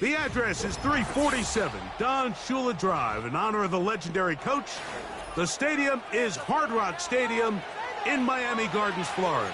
The address is 347 Don Shula Drive in honor of the legendary coach. The stadium is Hard Rock Stadium in Miami Gardens, Florida.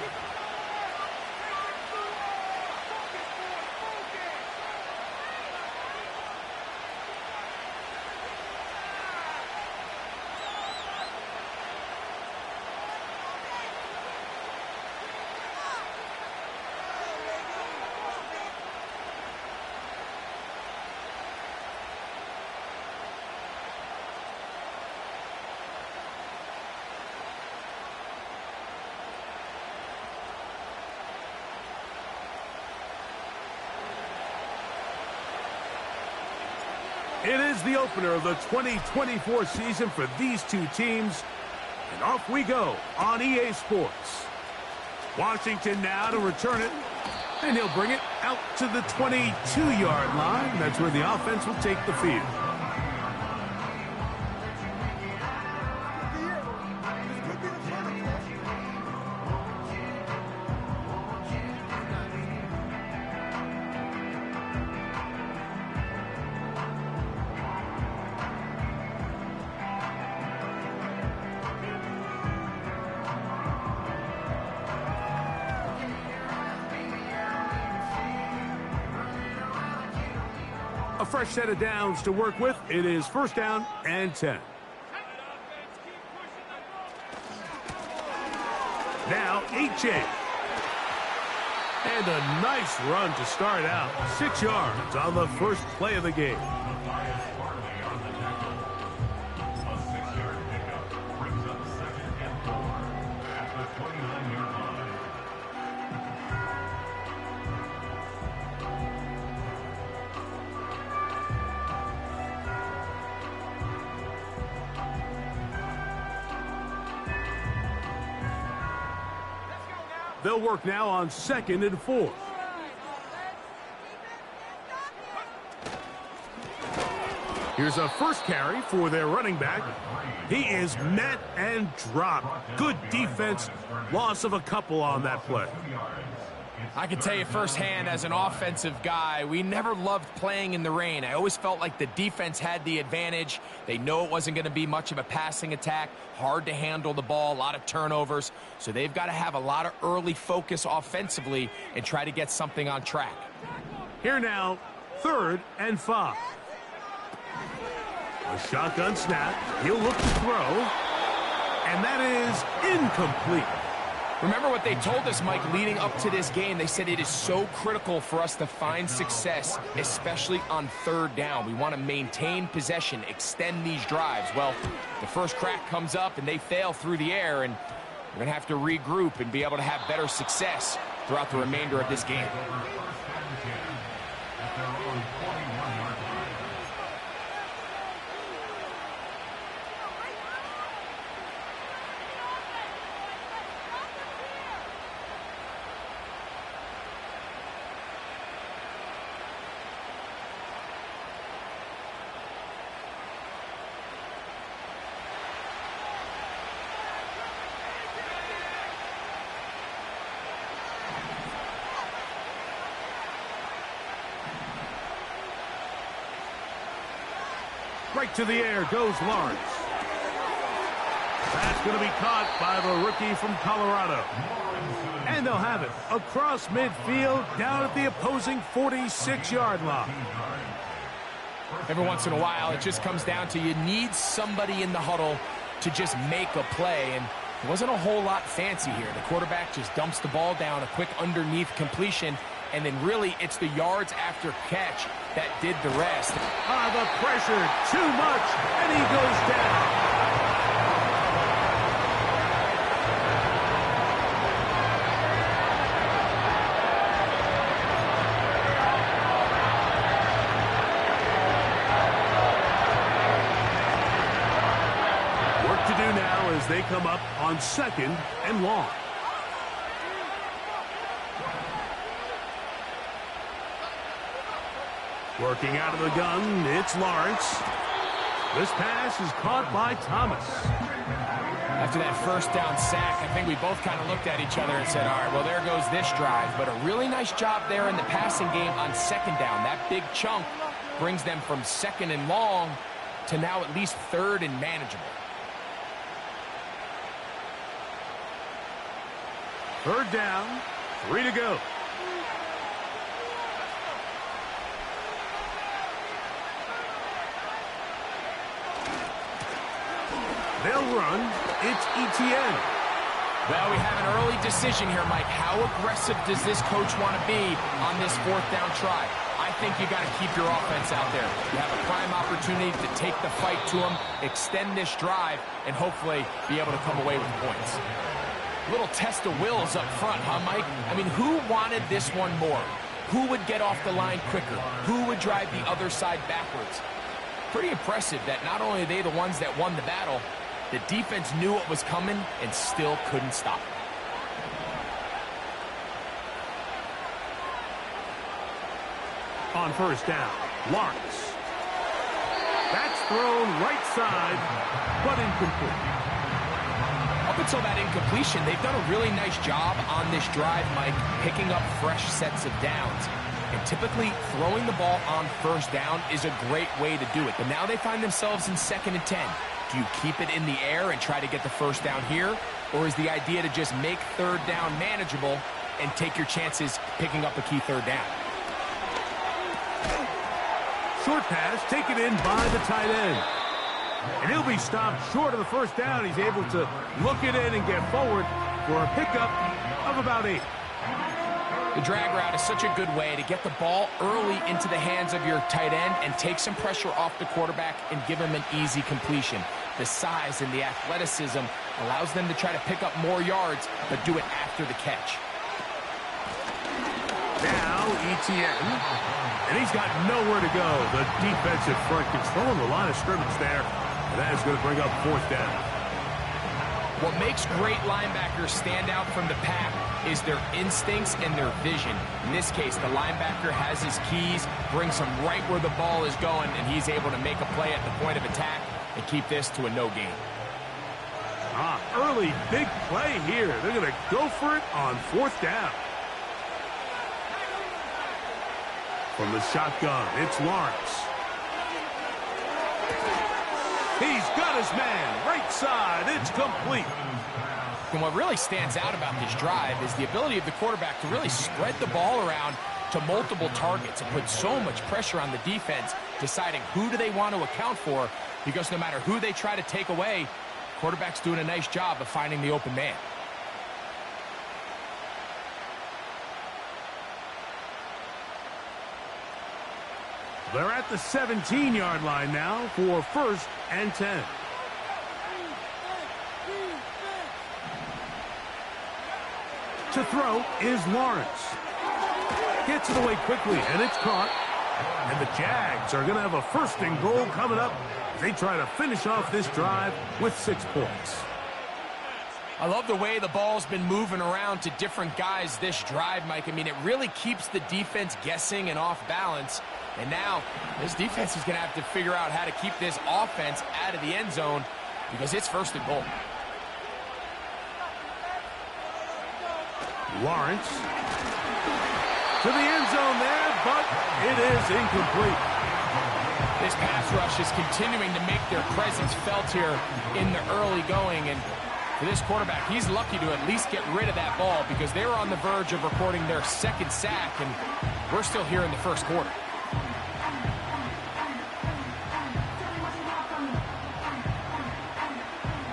It is the opener of the 2024 season for these two teams. And off we go on EA Sports. Washington now to return it. And he'll bring it out to the 22-yard line. That's where the offense will take the field. A fresh set of downs to work with. It is first down and 10. Now H.A. And a nice run to start out. 6 yards on the first play of the game. They'll work now on 2nd and 4. Here's a first carry for their running back. He is met and dropped. Good defense. Loss of a couple on that play. I can tell you firsthand, as an offensive guy, we never loved playing in the rain. I always felt like the defense had the advantage. They know it wasn't going to be much of a passing attack, hard to handle the ball, a lot of turnovers. So they've got to have a lot of early focus offensively and try to get something on track. Here now, 3rd and 5. A shotgun snap. He'll look to throw. And that is incomplete. Remember what they told us, Mike, leading up to this game. They said it is so critical for us to find success, especially on 3rd down. We want to maintain possession, extend these drives. Well, the first crack comes up and they fail through the air, and we're going to have to regroup and be able to have better success throughout the remainder of this game. Right to the air goes Lawrence. That's going to be caught by the rookie from Colorado. And they'll have it across midfield down at the opposing 46-yard line. Every once in a while, it just comes down to you need somebody in the huddle to just make a play. And it wasn't a whole lot fancy here. The quarterback just dumps the ball down, a quick underneath completion, and then really it's the yards after catch that did the rest. The pressure, too much, and he goes down. Work to do now as they come up on 2nd and long. Working out of the gun, it's Lawrence. This pass is caught by Thomas. After that first down sack, I think we both kind of looked at each other and said, all right, well, there goes this drive. But a really nice job there in the passing game on second down. That big chunk brings them from second and long to now at least third and manageable. Third down, 3 to go. They'll run. It's ETN. Well, we have an early decision here, Mike. How aggressive does this coach want to be on this fourth down try? I think you got to keep your offense out there. You have a prime opportunity to take the fight to them, extend this drive, and hopefully be able to come away with points. Little test of wills up front, huh, Mike? I mean, who wanted this one more? Who would get off the line quicker? Who would drive the other side backwards? Pretty impressive that not only are they the ones that won the battle, the defense knew what was coming and still couldn't stop it. On first down, Lawrence. That's thrown right side, but incomplete. Up until that incompletion, they've done a really nice job on this drive, Mike, picking up fresh sets of downs. And typically, throwing the ball on first down is a great way to do it. But now they find themselves in 2nd and 10. Do you keep it in the air and try to get the first down here? Or is the idea to just make third down manageable and take your chances picking up a key third down? Short pass taken in by the tight end. And he'll be stopped short of the first down. He's able to look it in and get forward for a pickup of about 8. The drag route is such a good way to get the ball early into the hands of your tight end and take some pressure off the quarterback and give him an easy completion. The size and the athleticism allows them to try to pick up more yards, but do it after the catch. Now ETN, and he's got nowhere to go. The defensive front controlling the line of scrimmage there, and that is going to bring up fourth down. What makes great linebackers stand out from the pack is their instincts and their vision. In this case, the linebacker has his keys, brings him right where the ball is going, and he's able to make a play at the point of attack and keep this to a no gain. Early big play here. They're going to go for it on fourth down. From the shotgun, it's Lawrence. He's got his man, right side, it's complete. And what really stands out about this drive is the ability of the quarterback to really spread the ball around to multiple targets and put so much pressure on the defense, deciding who do they want to account for, because no matter who they try to take away, quarterback's doing a nice job of finding the open man. They're at the 17-yard line now for 1st and 10. To throw is Lawrence. Gets it away quickly, and it's caught. And the Jags are going to have a 1st and goal coming up as they try to finish off this drive with 6 points. I love the way the ball's been moving around to different guys this drive, Mike. I mean, it really keeps the defense guessing and off balance. And now, this defense is going to have to figure out how to keep this offense out of the end zone because it's 1st and goal. Lawrence to the end zone there, but it is incomplete. This pass rush is continuing to make their presence felt here in the early going. And for this quarterback, he's lucky to at least get rid of that ball because they were on the verge of recording their 2nd sack, and we're still here in the 1st quarter.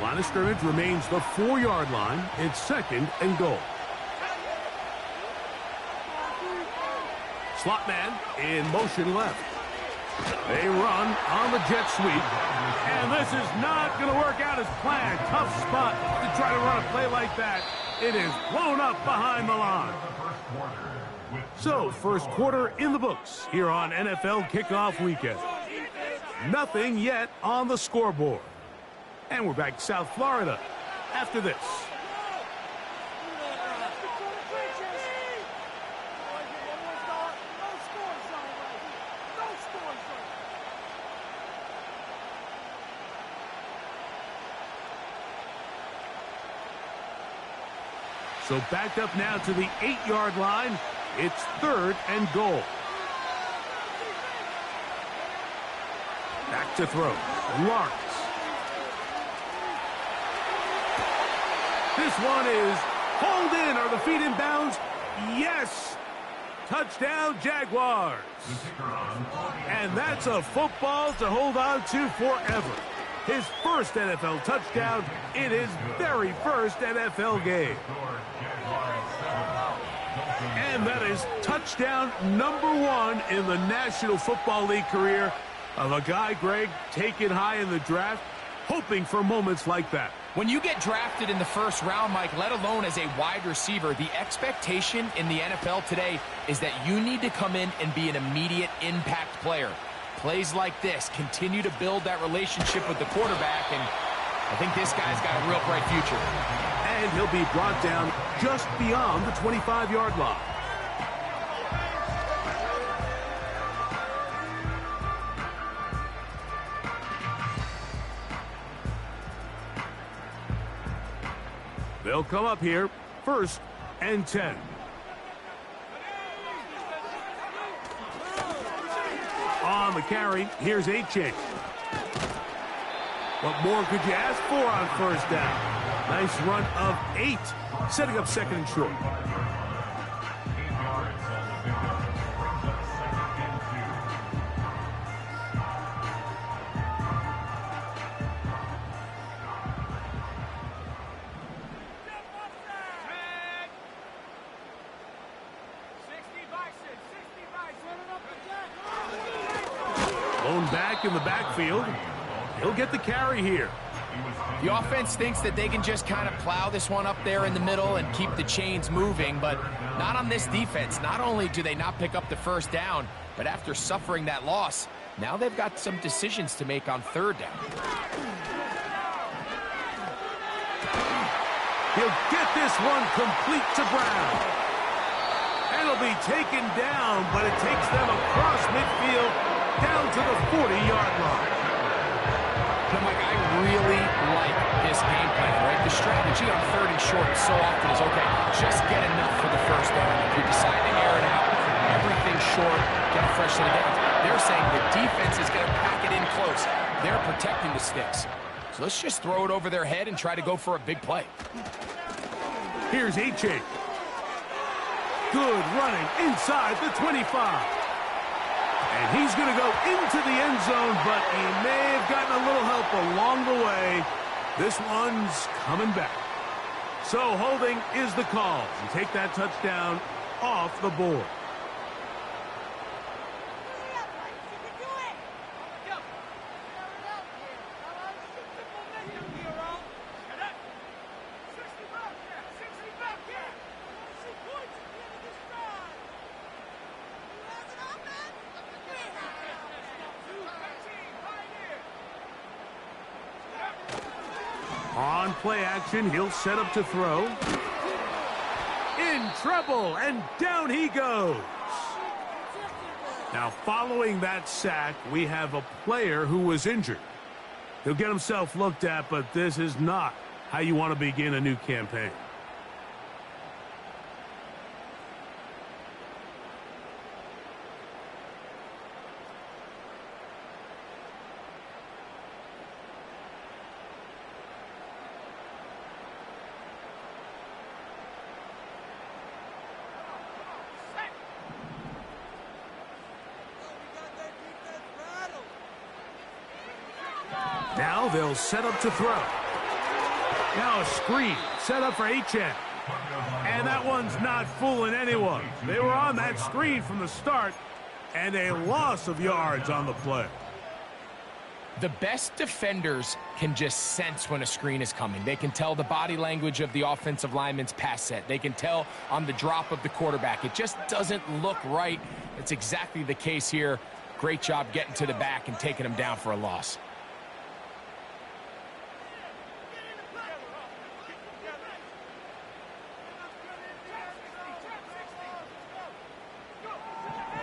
Line of scrimmage remains the 4-yard line. It's 2nd and goal. Slot man in motion left. They run on the jet sweep. And this is not going to work out as planned. Tough spot to try to run a play like that. It is blown up behind the line. So, 1st quarter in the books here on NFL Kickoff Weekend. Nothing yet on the scoreboard. And we're back to South Florida after this. So backed up now to the 8-yard line. It's 3rd and goal. Back to throw. Lawrence. This one is hauled in. Are the feet in bounds? Yes. Touchdown, Jaguars. And that's a football to hold on to forever. His first NFL touchdown in his very first NFL game. And that is touchdown number 1 in the National Football League career of a guy, Greg, taken high in the draft, hoping for moments like that. When you get drafted in the first round, Mike, let alone as a wide receiver, the expectation in the NFL today is that you need to come in and be an immediate impact player. Plays like this continue to build that relationship with the quarterback, and I think this guy's got a real bright future. And he'll be brought down just beyond the 25-yard line. They'll come up here, 1st and 10. On the carry, here's Jagssss. What more could you ask for on 1st down? Nice run of 8, setting up 2nd and short. Blown back in the backfield. He'll get the carry here. The offense thinks that they can just kind of plow this one up there in the middle and keep the chains moving, but not on this defense. Not only do they not pick up the 1st down, but after suffering that loss, now they've got some decisions to make on 3rd down. He'll get this one complete to Brown. And it'll be taken down, but it takes them across midfield down to the 40-yard line. Mike, I really like this game plan, right? The strategy on 3rd and short so often is, okay, just get enough for the 1st down. If you decide to air it out, everything short, get a fresh set of downs. They're saying the defense is going to pack it in close. They're protecting the sticks. So let's just throw it over their head and try to go for a big play. Here's Jagssss. Good running inside the 25. And he's going to go into the end zone, but he may have gotten a little help along the way. This one's coming back. So holding is the call to take that touchdown off the board. On play action, he'll set up to throw. In trouble, and down he goes. Now, following that sack, we have a player who was injured. He'll get himself looked at, but this is not how you want to begin a new campaign. Now they'll set up to throw. Now a screen set up for Jagssss. And that one's not fooling anyone. They were on that screen from the start, and a loss of yards on the play. The best defenders can just sense when a screen is coming. They can tell the body language of the offensive lineman's pass set. They can tell on the drop of the quarterback. It just doesn't look right. It's exactly the case here. Great job getting to the back and taking him down for a loss.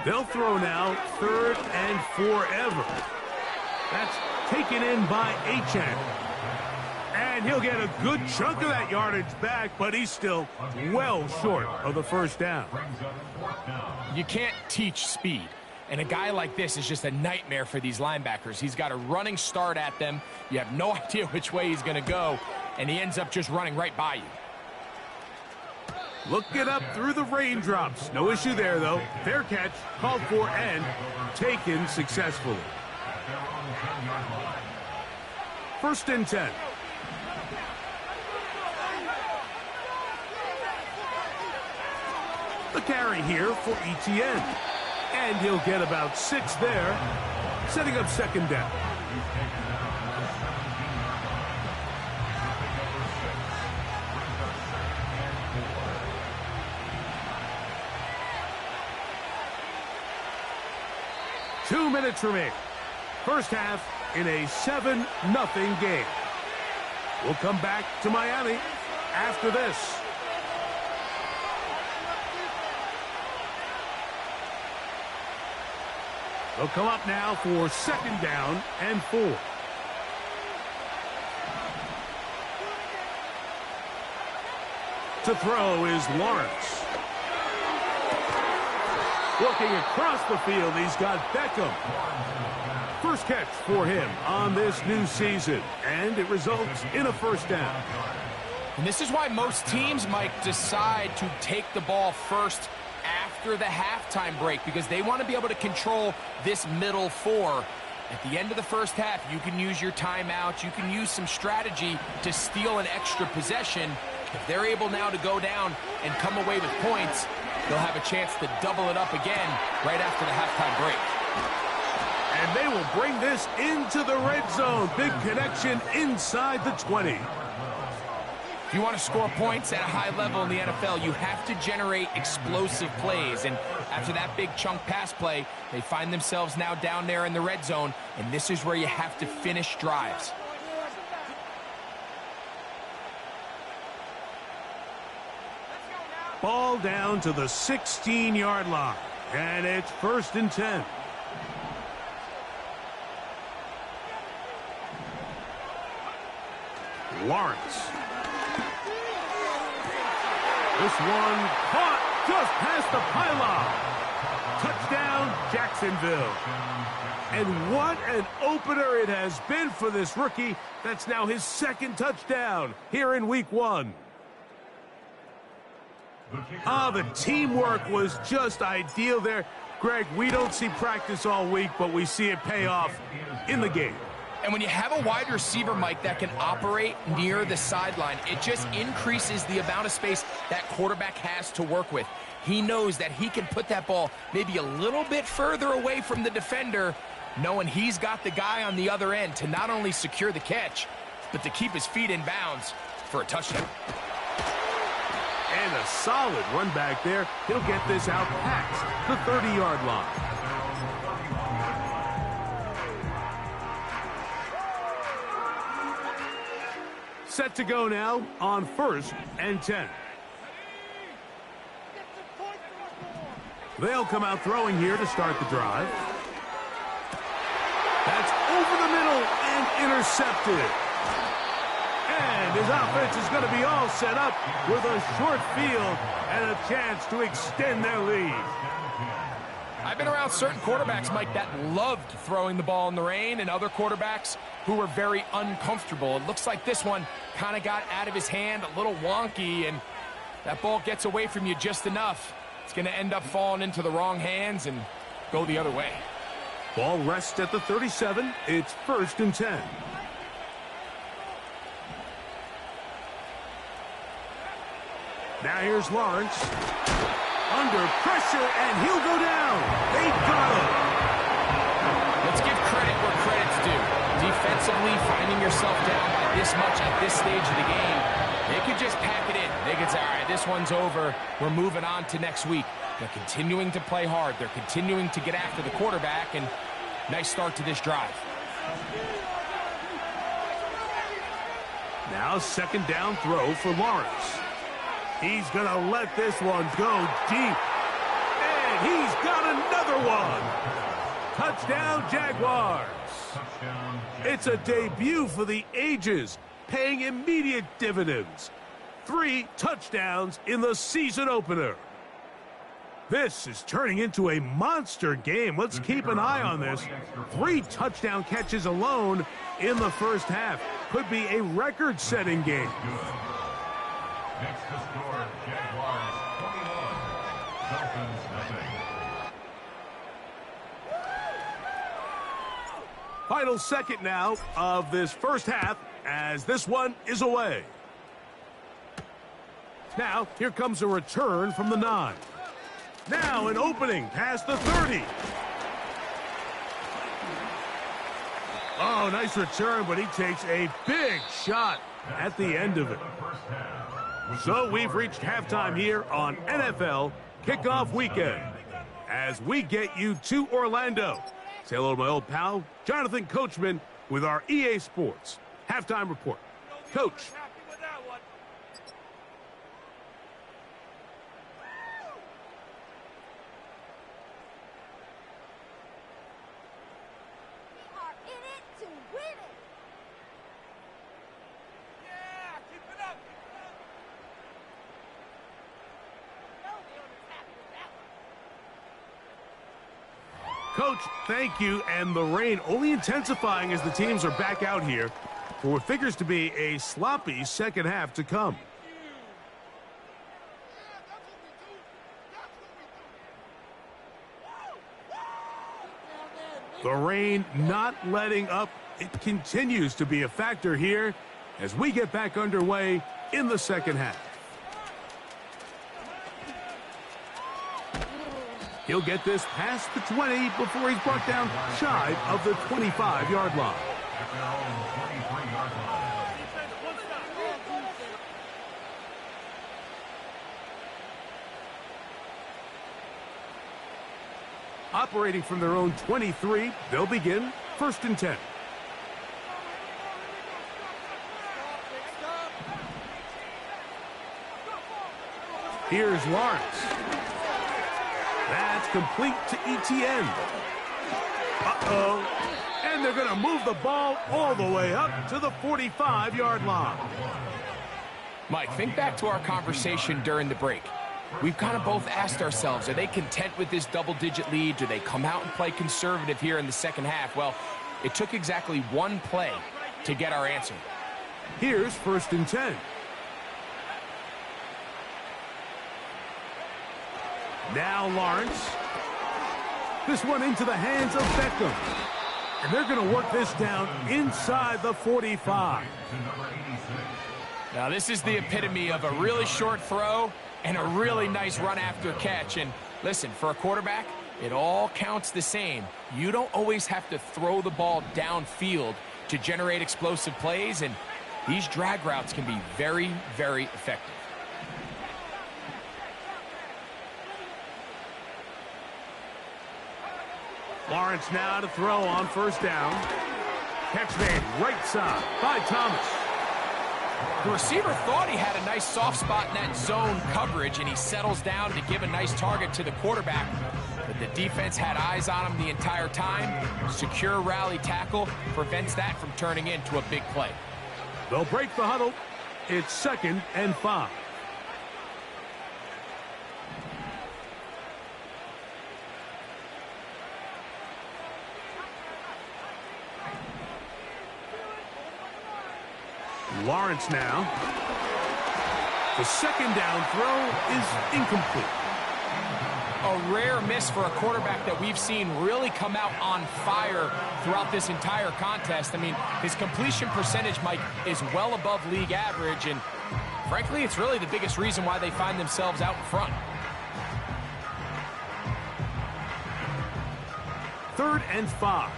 They'll throw now, 3rd and forever. That's taken in by Jagssss. And And he'll get a good chunk of that yardage back, but he's still well short of the first down. You can't teach speed. And a guy like this is just a nightmare for these linebackers. He's got a running start at them. You have no idea which way he's going to go, and he ends up just running right by you. Looking up through the raindrops. No issue there, though. Fair catch, called for, and taken successfully. 1st and 10. The carry here for ETN. And he'll get about 6 there, setting up 2nd down. Two minutes remaining. First half in a 7-0 game. We'll come back to Miami after this. They'll come up now for 2nd down and 4. To throw is Lawrence. Working across the field, he's got Beckham. First catch for him on this new season, and it results in a 1st down. And this is why most teams might decide to take the ball first after the halftime break, because they want to be able to control this middle 4. At the end of the first half, you can use your timeout, you can use some strategy to steal an extra possession. If they're able now to go down and come away with points, they'll have a chance to double it up again right after the halftime break. And they will bring this into the red zone. Big connection inside the 20. If you want to score points at a high level in the NFL, you have to generate explosive plays. And after that big chunk pass play, they find themselves now down there in the red zone, and this is where you have to finish drives. Ball down to the 16-yard line, and it's 1st and 10. Lawrence. This one caught just past the pylon. Touchdown, Jacksonville. And what an opener it has been for this rookie. That's now his 2nd touchdown here in week 1. The teamwork was just ideal there. Greg, we don't see practice all week, but we see it pay off in the game. And when you have a wide receiver, Mike, that can operate near the sideline, it just increases the amount of space that quarterback has to work with. He knows that he can put that ball maybe a little bit further away from the defender, knowing he's got the guy on the other end to not only secure the catch, but to keep his feet in bounds for a touchdown. And a solid run back there. He'll get this out past the 30-yard line. Set to go now on 1st and 10. They'll come out throwing here to start the drive. That's over the middle and intercepted. And his offense is going to be all set up with a short field and a chance to extend their lead. I've been around certain quarterbacks, Mike, that loved throwing the ball in the rain, and other quarterbacks who were very uncomfortable. It looks like this one kind of got out of his hand, a little wonky, and that ball gets away from you just enough. It's going to end up falling into the wrong hands and go the other way. Ball rests at the 37. It's 1st and 10. Now here's Lawrence. Under pressure, and he'll go down. They got him. Let's give credit where credit's due. Defensively, finding yourself down by this much at this stage of the game, they could just pack it in. They could say, all right, this one's over. We're moving on to next week. They're continuing to play hard. They're continuing to get after the quarterback, and nice start to this drive. Now 2nd down throw for Lawrence. He's going to let this one go deep. And he's got another one. Touchdown, Jaguars. It's a debut for the ages. paying immediate dividends. 3 touchdowns in the season opener. This is turning into a monster game. Let's keep an eye on this. 3 touchdown catches alone in the first half. Could be a record-setting game. Next to score, Jaguars 21, Dolphins nothing. Final second now of this first half as this one is away. Now, here comes a return from the 9. Now an opening past the 30. Oh, nice return, but he takes a big shot at the end of it. So we've reached halftime here on NFL Kickoff Weekend as we get you to Orlando. Say hello to my old pal, Jonathan Coachman, with our EA Sports Halftime Report. Coach. Coach, thank you, and the rain only intensifying as the teams are back out here for what figures to be a sloppy second half to come. The rain not letting up. It continues to be a factor here as we get back underway in the second half. He'll get this past the 20 before he's brought down shy of the 25-yard line. Operating from their own 23, they'll begin 1st and 10. Here's Lawrence. That's complete to ETN. Uh-oh. And they're going to move the ball all the way up to the 45-yard line. Mike, think back to our conversation during the break. We've kind of both asked ourselves, are they content with this double-digit lead? Do they come out and play conservative here in the second half? Well, it took exactly one play to get our answer. Here's 1st and 10. Now Lawrence. This one into the hands of Beckham. And they're going to work this down inside the 45. Now this is the epitome of a really short throw and a really nice run after catch. And listen, for a quarterback, it all counts the same. You don't always have to throw the ball downfield to generate explosive plays, and these drag routes can be very, very effective. Lawrence now to throw on 1st down. Catch made right side by Thomas. The receiver thought he had a nice soft spot in that zone coverage, and he settles down to give a nice target to the quarterback. But the defense had eyes on him the entire time. Secure rally tackle prevents that from turning into a big play. They'll break the huddle. It's 2nd and 5. Lawrence now. The 2nd down throw is incomplete. A rare miss for a quarterback that we've seen really come out on fire throughout this entire contest. I mean, his completion percentage, Mike, is well above league average, and frankly, it's really the biggest reason why they find themselves out in front. 3rd and 5.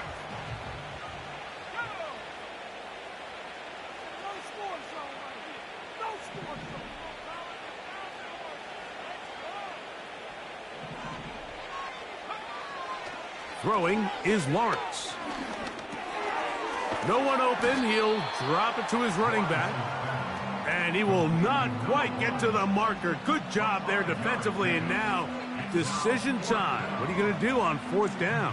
Throwing is Lawrence. No one open. He'll drop it to his running back. And he will not quite get to the marker. Good job there defensively. And now, decision time. What are you going to do on 4th down?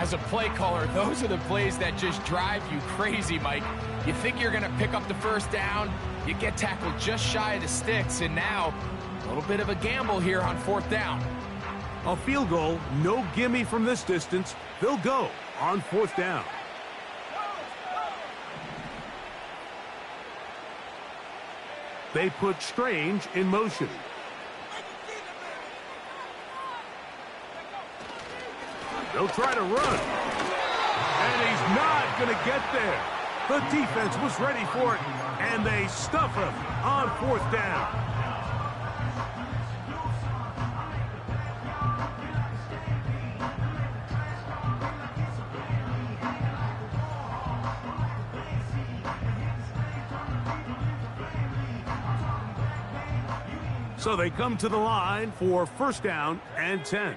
As a play caller, those are the plays that just drive you crazy, Mike. You think you're going to pick up the first down, you get tackled just shy of the sticks, and now a little bit of a gamble here on 4th down. A field goal, no gimme from this distance. They'll go on 4th down. They put Strange in motion. They'll try to run. And he's not going to get there. The defense was ready for it, and they stuff him on 4th down. So they come to the line for 1st down and 10.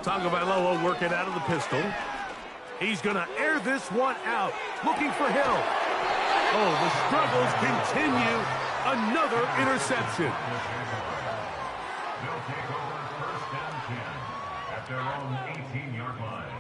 Tagovailoa working out of the pistol. He's going to air this one out, looking for Hill. Oh, the struggles continue. Another interception. They'll take over 1st and 10 at their own 18-yard line.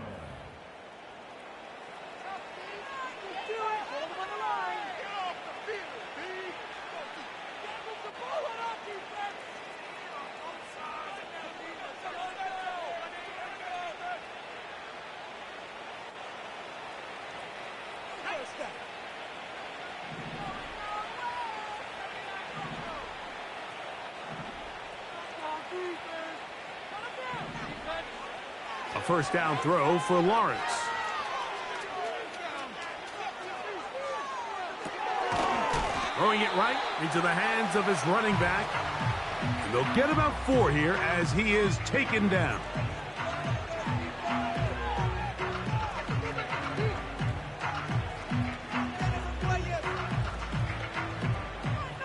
A 1st down throw for Lawrence. Throwing it right into the hands of his running back. And they'll get about 4 here as he is taken down.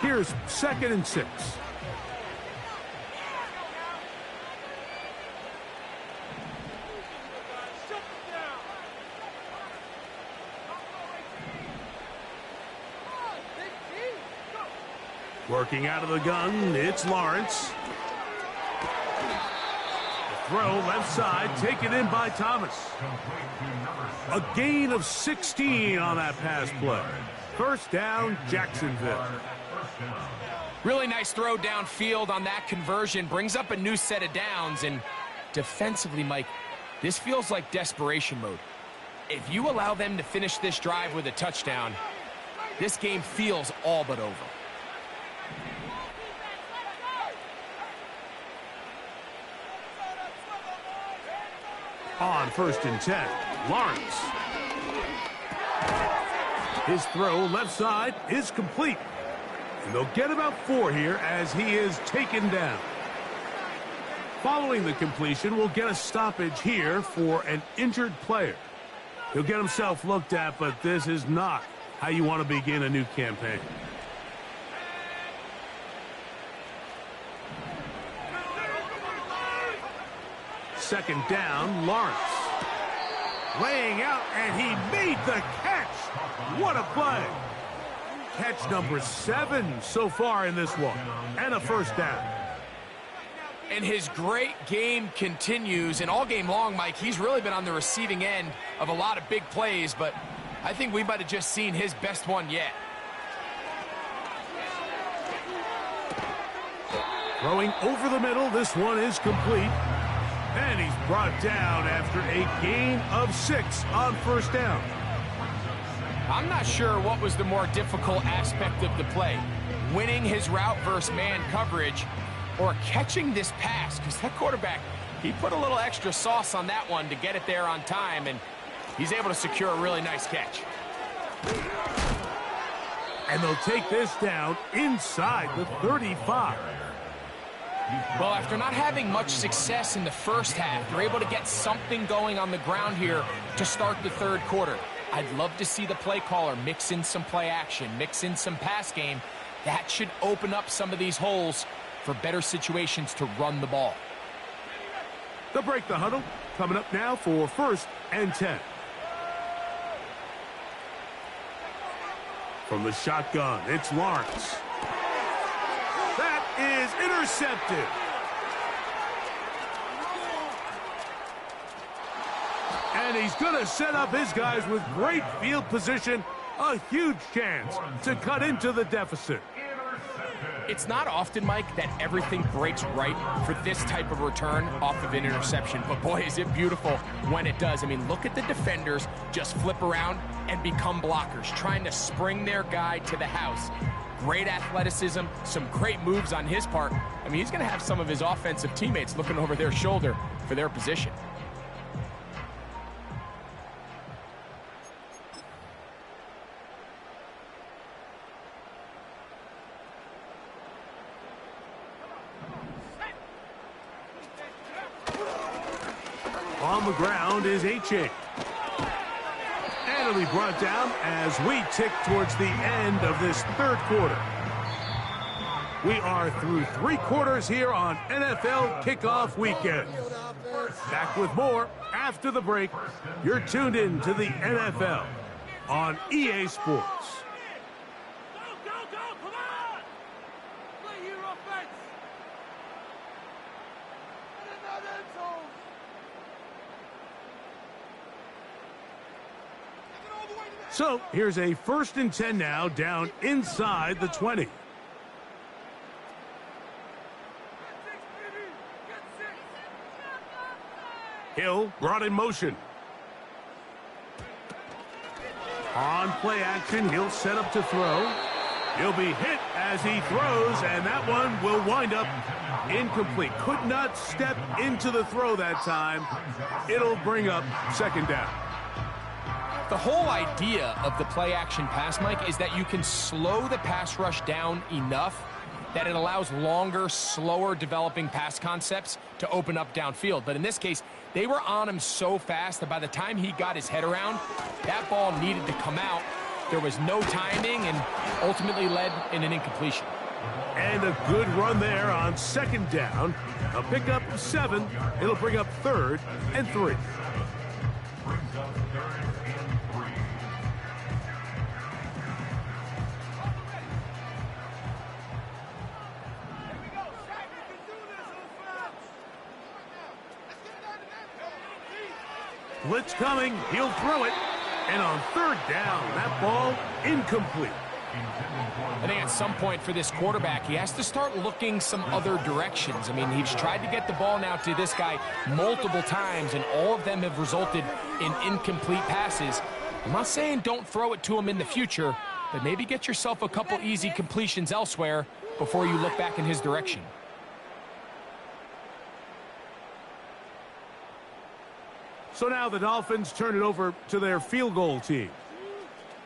Here's 2nd and 6. Working out of the gun, it's Lawrence. The throw left side, taken in by Thomas. A gain of 16 on that pass play. 1st down, Jacksonville. Really nice throw downfield on that conversion. Brings up a new set of downs. And defensively, Mike, this feels like desperation mode. If you allow them to finish this drive with a touchdown, this game feels all but over. On 1st and 10, Lawrence. His throw left side is complete. And they'll get about 4 here as he is taken down. Following the completion, we'll get a stoppage here for an injured player. He'll get himself looked at, but this is not how you want to begin a new campaign. Second down, Lawrence. Laying out, and he made the catch. What a play. Catch number 7 so far in this one. And a 1st down. And his great game continues. And all game long, Mike, he's really been on the receiving end of a lot of big plays, but I think we might have just seen his best one yet. Throwing over the middle, this one is complete. And he's brought down after a gain of 6 on 1st down. I'm not sure what was the more difficult aspect of the play. Winning his route versus man coverage or catching this pass, because that quarterback, he put a little extra sauce on that one to get it there on time, and he's able to secure a really nice catch. And they'll take this down inside the 35. Well, after not having much success in the first half, they're able to get something going on the ground here to start the 3rd quarter. I'd love to see the play caller mix in some play action, mix in some pass game. That should open up some of these holes for better situations to run the ball. They'll break the huddle. Coming up now for 1st and 10. From the shotgun, it's Lawrence. That is intercepted. And he's going to set up his guys with great field position. A huge chance to cut into the deficit. It's not often, Mike, that everything breaks right for this type of return off of an interception. But boy, is it beautiful when it does. I mean, look at the defenders just flip around and become blockers, trying to spring their guy to the house. Great athleticism, some great moves on his part. I mean, he's going to have some of his offensive teammates looking over their shoulder for their position. On the ground is H.A. And it'll be brought down as we tick towards the end of this third quarter. We are through 3 quarters here on NFL Kickoff Weekend. Back with more after the break. You're tuned in to the NFL on EA Sports. So here's a 1st and 10 now, down inside the 20. Hill brought in motion. On play action, he'll set up to throw. He'll be hit as he throws, and that one will wind up incomplete. Could not step into the throw that time. It'll bring up 2nd down. The whole idea of the play-action pass, Mike, is that you can slow the pass rush down enough that it allows longer, slower developing pass concepts to open up downfield. But in this case, they were on him so fast that by the time he got his head around, that ball needed to come out. There was no timing and ultimately led in an incompletion. And a good run there on 2nd down. A pickup of 7. It'll bring up 3rd and 3. Blitz coming, he'll throw it, and on 3rd down, that ball incomplete. I think at some point for this quarterback, he has to start looking some other directions. I mean, he's tried to get the ball now to this guy multiple times, and all of them have resulted in incomplete passes. I'm not saying don't throw it to him in the future, but maybe get yourself a couple easy completions elsewhere before you look back in his direction. So now the Dolphins turn it over to their field goal team.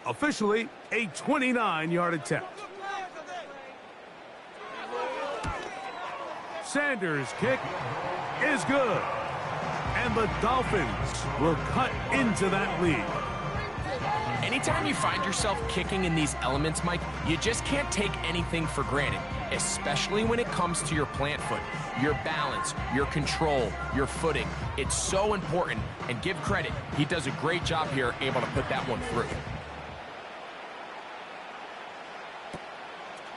Officially, a 29-yard attempt. Sanders' kick is good. And the Dolphins will cut into that lead. Anytime you find yourself kicking in these elements, Mike, you just can't take anything for granted, especially when it comes to your plant foot, your balance, your control, your footing. It's so important, and give credit. He does a great job here able to put that one through.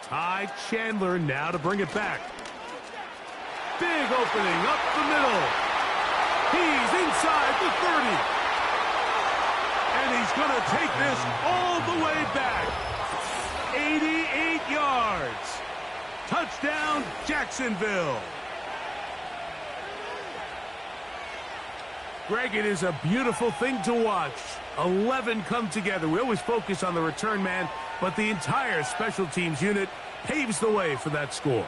Ty Chandler now to bring it back. Big opening up the middle. He's inside the 30. And he's going to take this all the way back. 88 yards. Touchdown, Jacksonville. Greg, it is a beautiful thing to watch. 11 come together. We always focus on the return man, but the entire special teams unit paves the way for that score.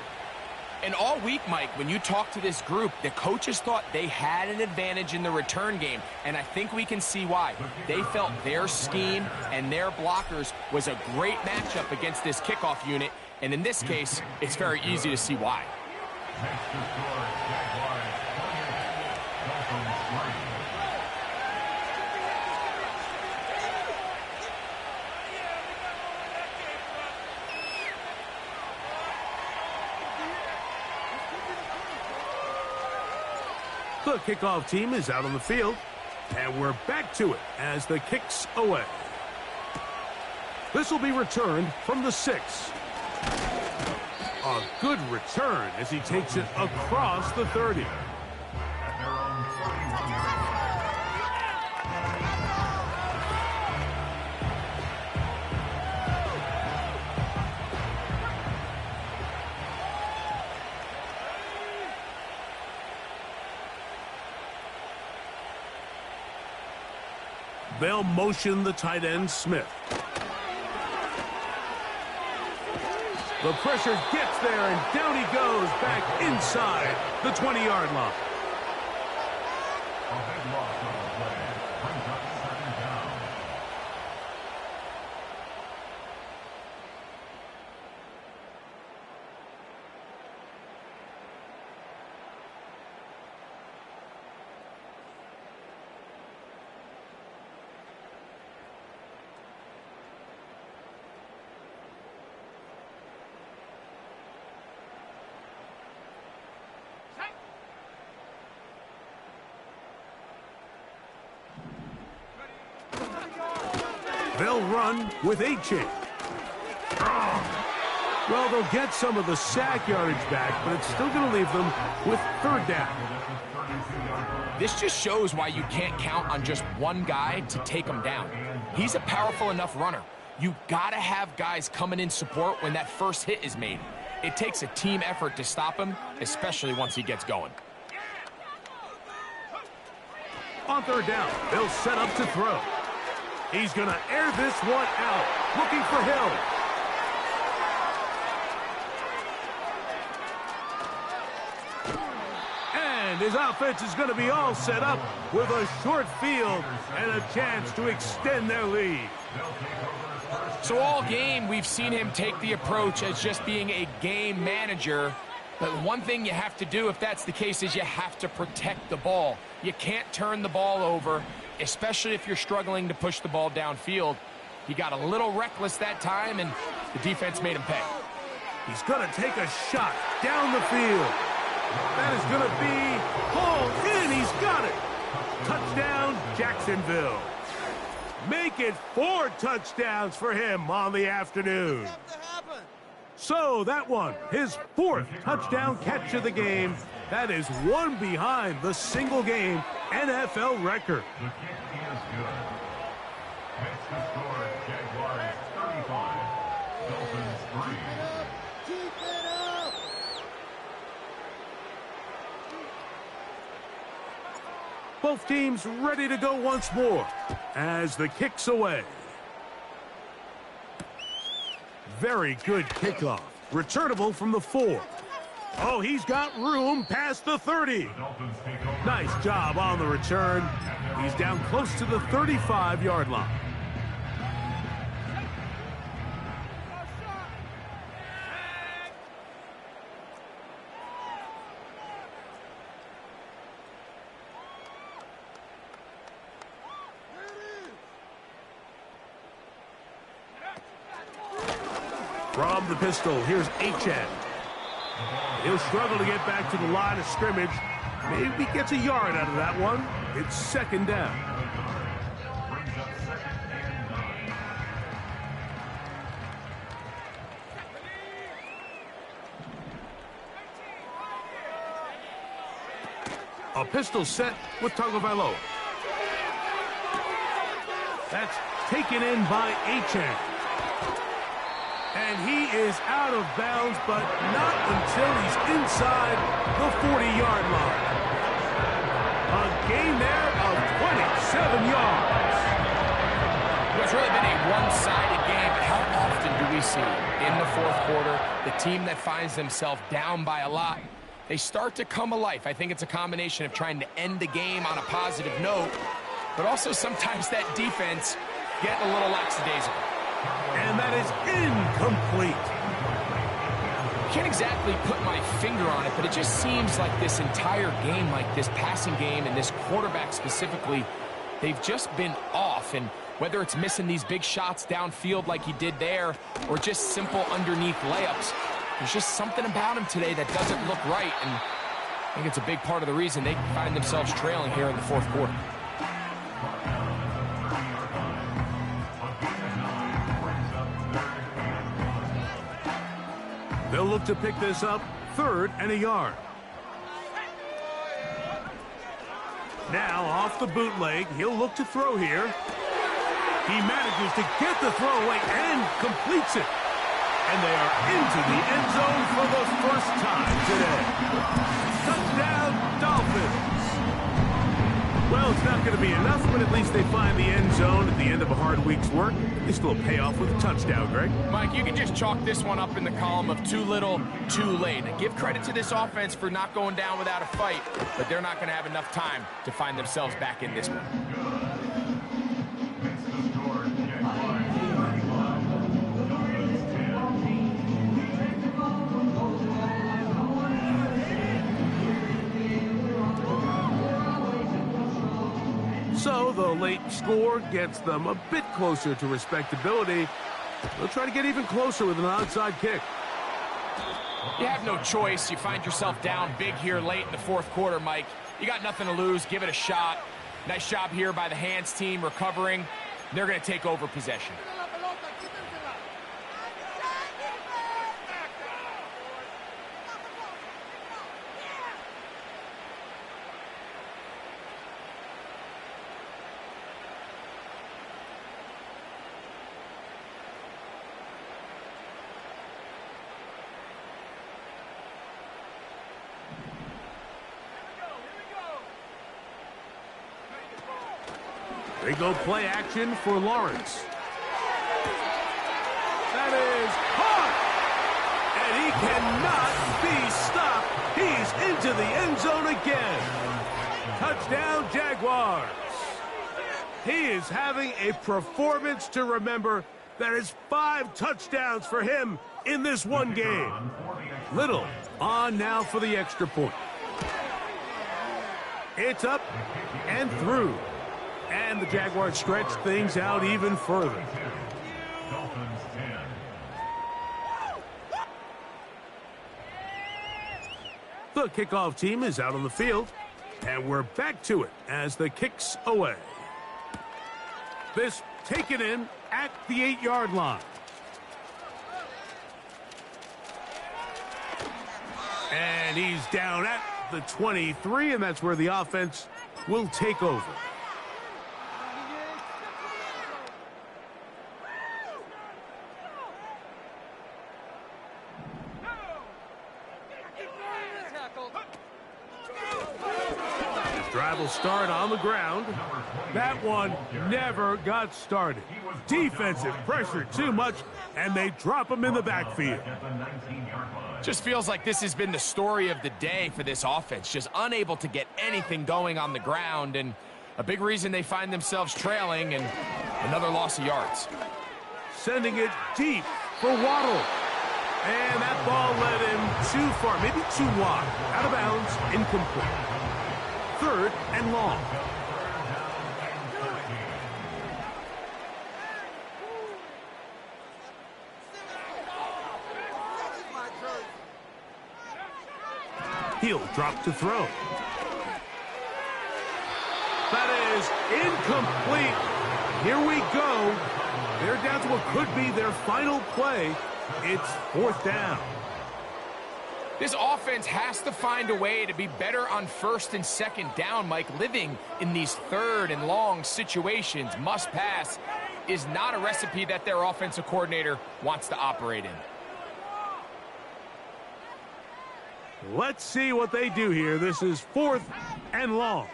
And all week, Mike, when you talk to this group, the coaches thought they had an advantage in the return game, and I think we can see why. They felt their scheme and their blockers was a great matchup against this kickoff unit, and in this case, it's very easy to see why. The kickoff team is out on the field, and we're back to it as the kick's away. This will be returned from the 6. A good return as he takes it across the 30. They'll motion the tight end, Smith. The pressure gets there, and down he goes back inside the 20-yard line. A big loss on the play. Brings up second down. They'll run with Jagssss. Well, they'll get some of the sack yardage back, but it's still going to leave them with third down. This just shows why you can't count on just one guy to take him down. He's a powerful enough runner. You got to have guys coming in support when that first hit is made. It takes a team effort to stop him, especially once he gets going. On third down, they'll set up to throw. He's going to air this one out, looking for Hill. And his offense is going to be all set up with a short field and a chance to extend their lead. So all game, we've seen him take the approach as just being a game manager. But one thing you have to do if that's the case is you have to protect the ball. You can't turn the ball over, especially if you're struggling to push the ball downfield. He got a little reckless that time, and the defense made him pay. He's going to take a shot down the field. That is going to be hauled in. He's got it. Touchdown, Jacksonville. Make it 4 touchdowns for him on the afternoon. So that one, his 4th touchdown catch of the game. That is one behind the single-game NFL record. The kick is good. Makes the score Jaguars 35, Dolphins 3. Both teams ready to go once more as the kick's away. Very good kickoff. Returnable from the 4. Oh, he's got room past the 30. Nice job on the return. He's down close to the 35-yard line. From the pistol, here's Jagssss. He'll struggle to get back to the line of scrimmage. Maybe gets a yard out of that one. It's second down. A pistol set with Tagovailoa. That's taken in by Jagssss. And he is out of bounds, but not until he's inside the 40-yard line. A gain there of 27 yards. It's really been a one-sided game, but how often do we see in the fourth quarter the team that finds themselves down by a lot, they start to come alive? I think it's a combination of trying to end the game on a positive note, but also sometimes that defense getting a little lackadaisical. And that is incomplete. Can't exactly put my finger on it, but it just seems like this entire game, like this passing game and this quarterback specifically, they've just been off. And whether it's missing these big shots downfield like he did there or just simple underneath layups, there's just something about him today that doesn't look right. And I think it's a big part of the reason they find themselves trailing here in the fourth quarter. look to pick this up, 3rd and a yard. Now off the bootleg, he'll look to throw here. He manages to get the throw away and completes it. And they are into the end zone for the first time today. Touchdown, Dolphins. Well, it's not going to be enough, but at least they find the end zone at the end of a hard week's work. They still pay off with a touchdown, Greg. Mike, you can just chalk this one up in the column of too little, too late. And give credit to this offense for not going down without a fight, but they're not going to have enough time to find themselves back in this one. So the late score gets them a bit closer to respectability. They'll try to get even closer with an onside kick. You have no choice. You find yourself down big here late in the 4th quarter, Mike. You got nothing to lose. Give it a shot. Nice job here by the hands team recovering. They're going to take over possession. They go play action for Lawrence. That is caught! And he cannot be stopped. He's into the end zone again. Touchdown, Jaguars. He is having a performance to remember. That is 5 touchdowns for him in this one game. Little on now for the extra point. It's up and through. And the Jaguars stretch things out even further. The kickoff team is out on the field, and we're back to it as the kick's away. This taken in at the 8-yard line. And he's down at the 23, and that's where the offense will take over. Drive will start on the ground. That one never got started. Defensive pressure too much, and they drop him in the backfield. Just feels like this has been the story of the day for this offense. Just unable to get anything going on the ground, and a big reason they find themselves trailing, and another loss of yards. Sending it deep for Waddle. And that ball led him too far, maybe too wide. Out of bounds, incomplete. 3rd and long. He'll drop to throw. That is incomplete. Here we go. They're down to what could be their final play. It's 4th down. This offense has to find a way to be better on 1st and 2nd down, Mike. Living in these 3rd and long situations, must pass, is not a recipe that their offensive coordinator wants to operate in. Let's see what they do here. This is 4th and long.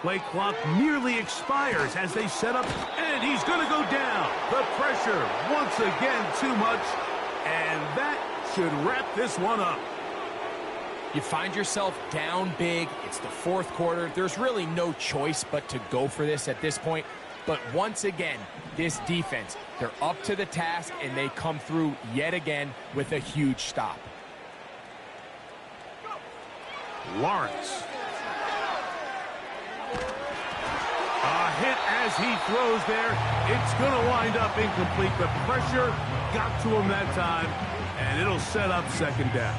Play clock nearly expires as they set up, and he's going to go down. The pressure once again too much, and that should wrap this one up. You find yourself down big. It's the 4th quarter. There's really no choice but to go for this at this point. But once again, this defense, they're up to the task, and they come through yet again with a huge stop. Lawrence. A hit as he throws there. It's going to wind up incomplete. The pressure got to him that time, and it'll set up 2nd down.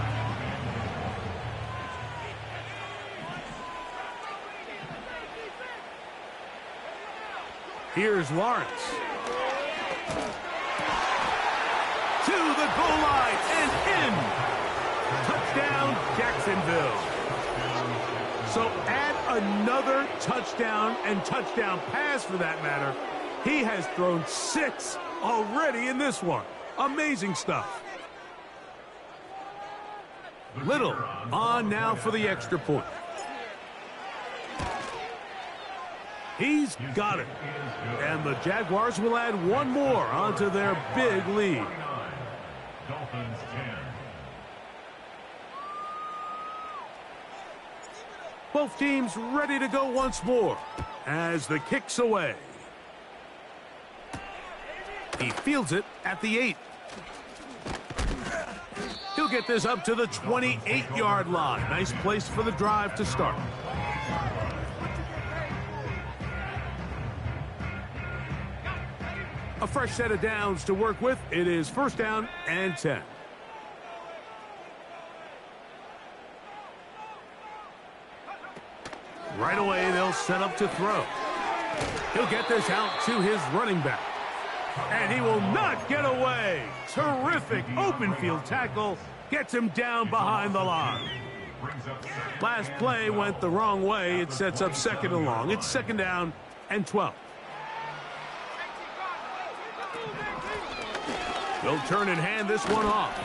Here's Lawrence. To the goal line and in. Touchdown, Jacksonville. So add another touchdown and touchdown pass for that matter. He has thrown 6 already in this one. Amazing stuff. Little on now for the extra point. He's got it. And the Jaguars will add one more onto their big lead. Dolphins 10. Both teams ready to go once more as the kick's away. He fields it at the 8. He'll get this up to the 28-yard line. Nice place for the drive to start. A fresh set of downs to work with. It is first down and 10. Right away, they'll set up to throw. He'll get this out to his running back. And he will not get away. Terrific open field tackle. Gets him down behind the line. Last play went the wrong way. It sets up second and long. It's second down and 12. They'll turn and hand this one off.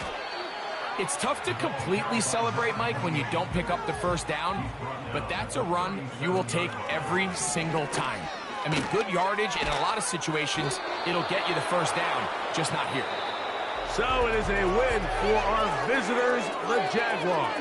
It's tough to completely celebrate, Mike, when you don't pick up the first down, but that's a run you will take every single time. I mean, good yardage, and in a lot of situations, it'll get you the first down, just not here. So it is a win for our visitors, the Jaguars.